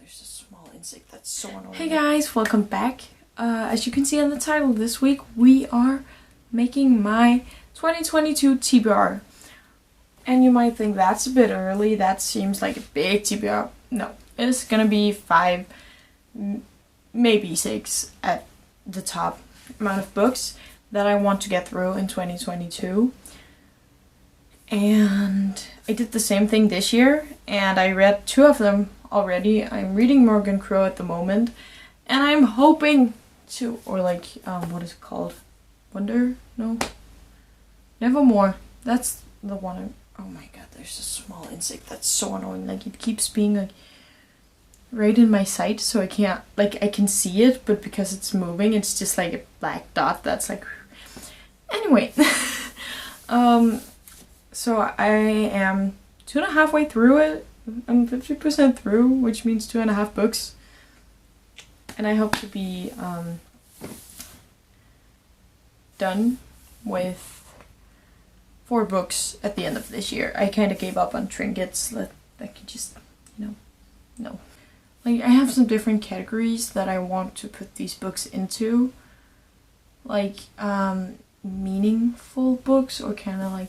there's a small insect that's so annoying. Hey guys, welcome back. As you can see on the title, this week we are making my 2022 TBR. And you might think that's a bit early, that seems like a big TBR. No, it's gonna be 5, maybe 6 at the top amount of books that I want to get through in 2022. And I did the same thing this year, and I read 2 of them already. I'm reading Morgan Crow at the moment, and I'm hoping to, or like, what is it called? Wonder? No? Nevermore. That's the one oh my god, there's a small insect that's so annoying. Like, it keeps being like right in my sight, so I can't, like, I can see it, but because it's moving, it's just like a black dot that's like, anyway. So I am 2.5 way through it. I'm 50% through, which means 2.5 books. And I hope to be done with 4 books at the end of this year. I kind of gave up on trinkets. That could just, no. Like, I have some different categories that I want to put these books into. Like, meaningful books, or kind of like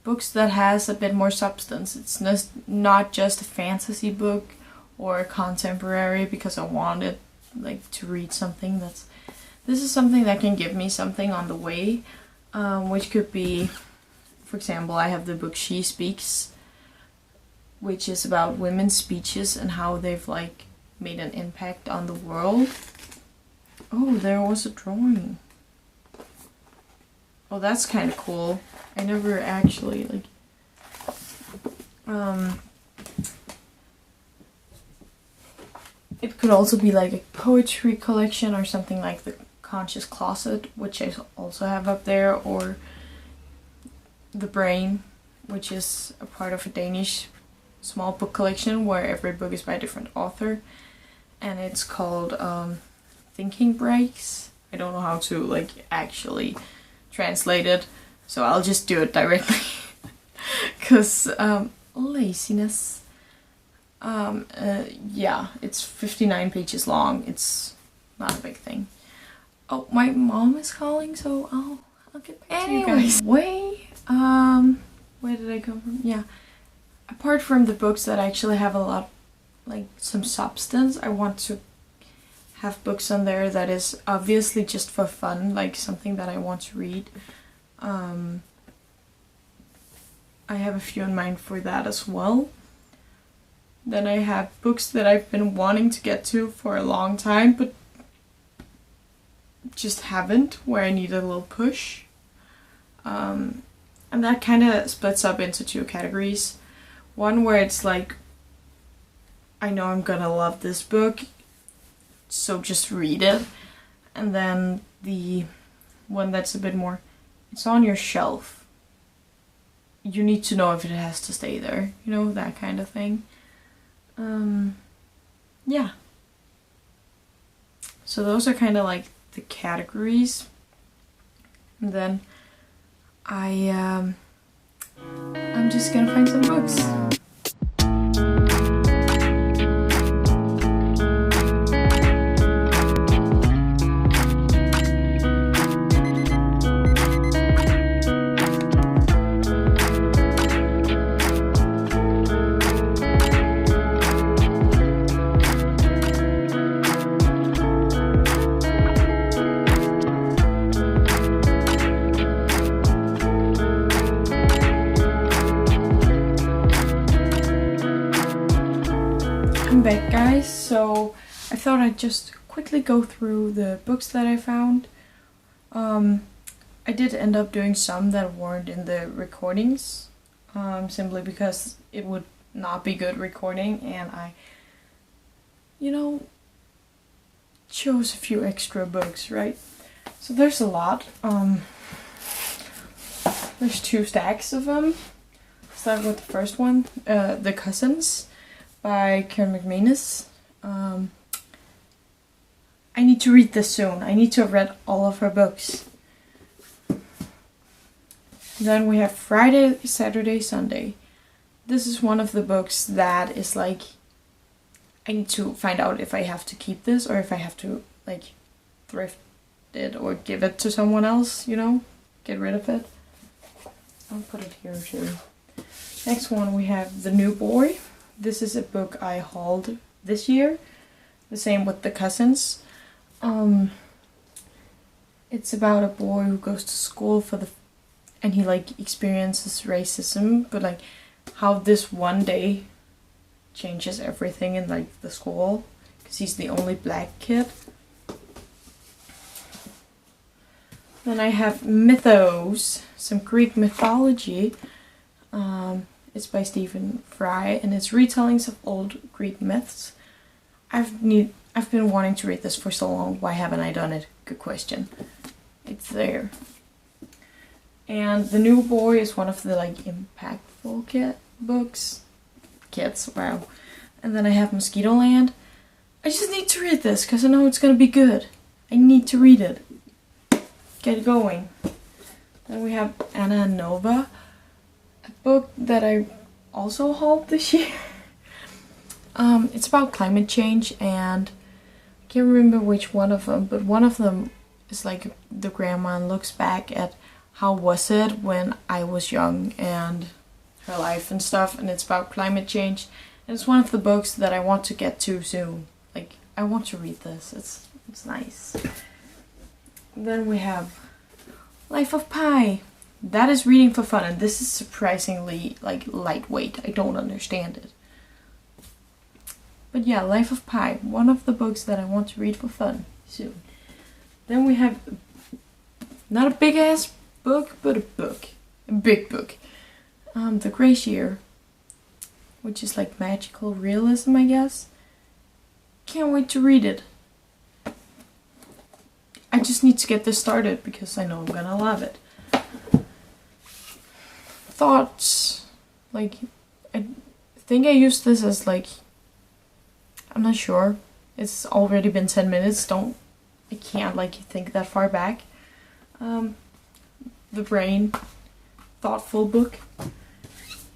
books that has a bit more substance. It's not just a fantasy book or a contemporary because I wanted like to read something this is something that can give me something on the way, which could be, for example, I have the book She Speaks, which is about women's speeches and how they've like made an impact on the world. Oh, there was a drawing. Oh, that's kind of cool. I never actually, like, it could also be like a poetry collection or something like the Conscious Closet, which I also have up there, or The Brain, which is a part of a Danish small book collection where every book is by a different author, and it's called Thinking Breaks. I don't know how to like actually translate it, so I'll just do it directly because laziness. Yeah, it's 59 pages long. It's not a big thing. Oh, my mom is calling, so I'll get back to you guys. Anyway, where did I come from? Yeah, apart from the books that actually have a lot, like some substance, I want to have books on there that is obviously just for fun, like something that I want to read. I have a few in mind for that as well. Then I have books that I've been wanting to get to for a long time, but just haven't, where I need a little push. And that kind of splits up into 2 categories. One where it's like, I know I'm gonna love this book, so just read it. And then the one that's a bit more, it's on your shelf. You need to know if it has to stay there, that kind of thing. Yeah. So those are kind of like the categories. And then I'm just gonna find some books. I'm back, guys. So I thought I'd just quickly go through the books that I found. I did end up doing some that weren't in the recordings, simply because it would not be good recording, and I, chose a few extra books, right? So there's a lot. There's 2 stacks of them. Start with the first one, The Cousins by Mcmanus. I need to read this soon. I need to have read all of her books. Then we have Friday, Saturday, Sunday. This is one of the books that is like, I need to find out if I have to keep this or if I have to like thrift it or give it to someone else, you know, get rid of it. I'll put it here too. Next one we have The New Boy. This is a book I hauled this year. The same with The Cousins. It's about a boy who goes to school and he like experiences racism, but like how this one day changes everything in like the school because he's the only black kid. Then I have Mythos, some Greek mythology. It's by Stephen Fry and it's retellings of old Greek myths. I've been wanting to read this for so long. Why haven't I done it? Good question. It's there. And The New Boy is one of the like impactful books. Kids, wow. And then I have Mosquito Land. I just need to read this because I know it's gonna be good. I need to read it. Get going. Then we have Anna and Nova, a book that I also hauled this year. It's about climate change and I can't remember which one of them, but one of them is like the grandma looks back at how was it when I was young and her life and stuff, and it's about climate change. And it's one of the books that I want to get to soon. Like I want to read this. It's nice. Then we have Life of Pi. That is reading for fun, and this is surprisingly like lightweight. I don't understand it. But yeah, Life of Pi, one of the books that I want to read for fun soon. Then we have not a big ass book, but a big book. The Glacier, which is like magical realism, I guess. Can't wait to read it. I just need to get this started because I know I'm gonna love it. Thoughts, like I think I used this as like, I'm not sure. It's already been 10 minutes. I can't like think that far back. The Brain, thoughtful book.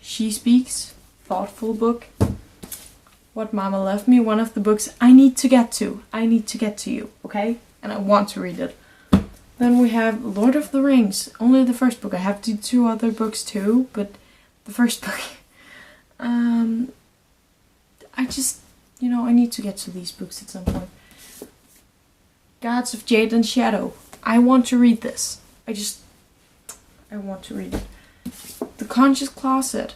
She Speaks, thoughtful book. What Mama Left Me, one of the books I need to get to. I need to get to you, okay? And I want to read it. Then we have Lord of the Rings, only the first book. I have the 2 other books too, but the first book. I just, you know, I need to get to these books at some point. Gods of Jade and Shadow. I want to read this. I want to read it. The Conscious Closet.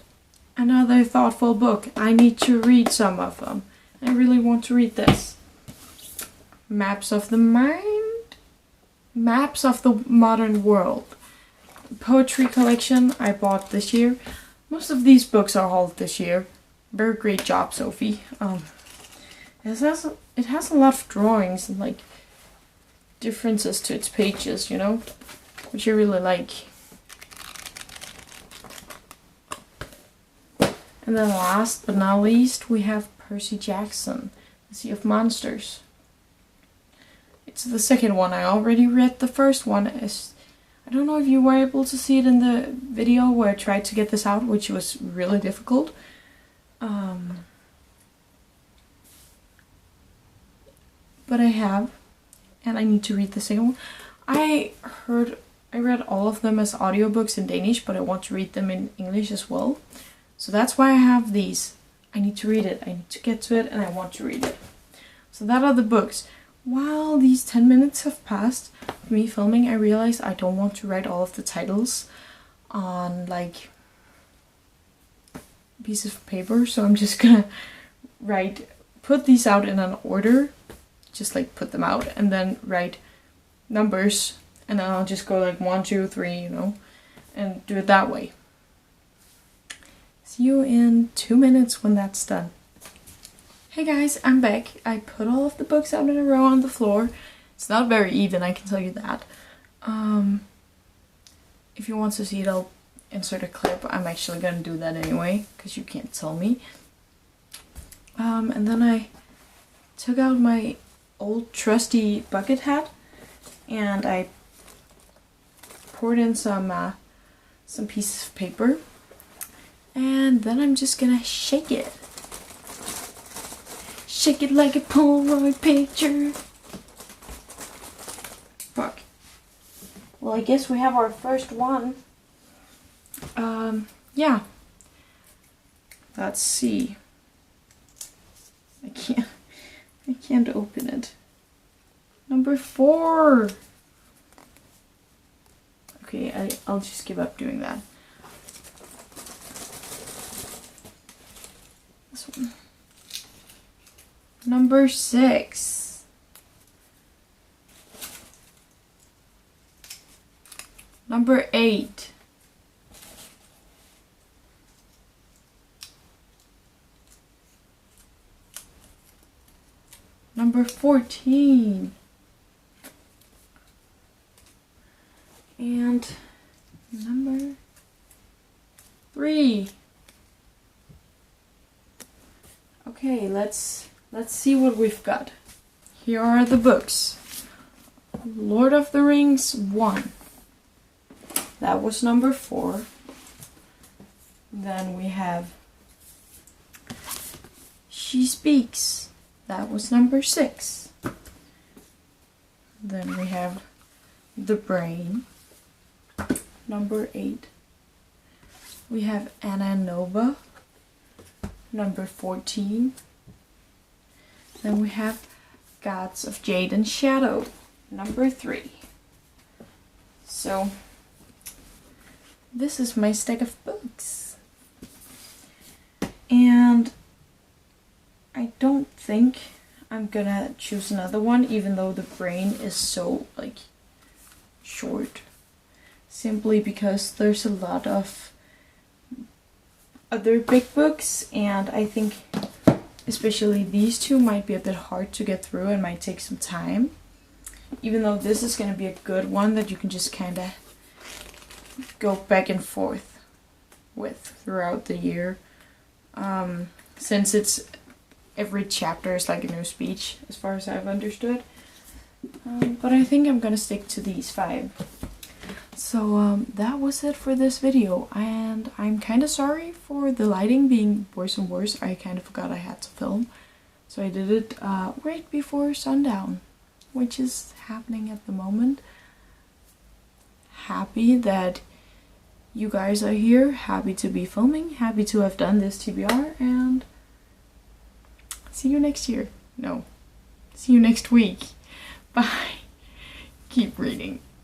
Another thoughtful book. I need to read some of them. I really want to read this. Maps of the Mind? Maps of the Modern World. Poetry collection I bought this year. Most of these books are hauled this year. Very great job, Sophie. It has a lot of drawings and like differences to its pages, you know, which I really like. And then last but not least, we have Percy Jackson, The Sea of Monsters. It's the second one. I already read the first one. I don't know if you were able to see it in the video where I tried to get this out, which was really difficult. But I have, and I need to read the second one. I read all of them as audiobooks in Danish, but I want to read them in English as well. So that's why I have these. I need to read it. I need to get to it, and I want to read it. So that are the books. While these 10 minutes have passed of me filming, I realized I don't want to write all of the titles on like pieces of paper, so I'm just gonna put these out in an order, just like put them out, and then write numbers, and then I'll just go like 1, 2, 3, you know, and do it that way. See you in 2 minutes when that's done. Hey guys, I'm back. I put all of the books out in a row on the floor. It's not very even, I can tell you that. If you want to see it, I'll insert a clip. I'm actually gonna do that anyway, because you can't tell me. And then I took out my old trusty bucket hat, and I poured in some pieces of paper. And then I'm just gonna shake it. Shake it like a Polaroid picture. Fuck. Well, I guess we have our first one. Yeah. Let's see. I can't open it. Number 4. Okay, I'll just give up doing that. This one. Number 6. Number 8. Number 14. And number 3. Okay, let's see what we've got. Here are the books. Lord of the Rings 1. That was number 4. Then we have She Speaks. That was number 6. Then we have The Brain. Number 8. We have Anna and Nova. Number 14. Then we have Gods of Jade and Shadow. Number 3. So, this is my stack of books. And I don't think I'm gonna choose another one, even though The Brain is so, like, short. Simply because there's a lot of other big books, and I think especially these two might be a bit hard to get through and might take some time. Even though this is gonna be a good one that you can just kinda go back and forth with throughout the year. Since it's every chapter is like a new speech, as far as I've understood. But I think I'm gonna stick to these 5. So that was it for this video, and I'm kind of sorry for the lighting being worse and worse. I kind of forgot I had to film, so I did it right before sundown, which is happening at the moment. Happy that you guys are here, happy to be filming, happy to have done this TBR, and see you next year. No, see you next week. Bye. Keep reading.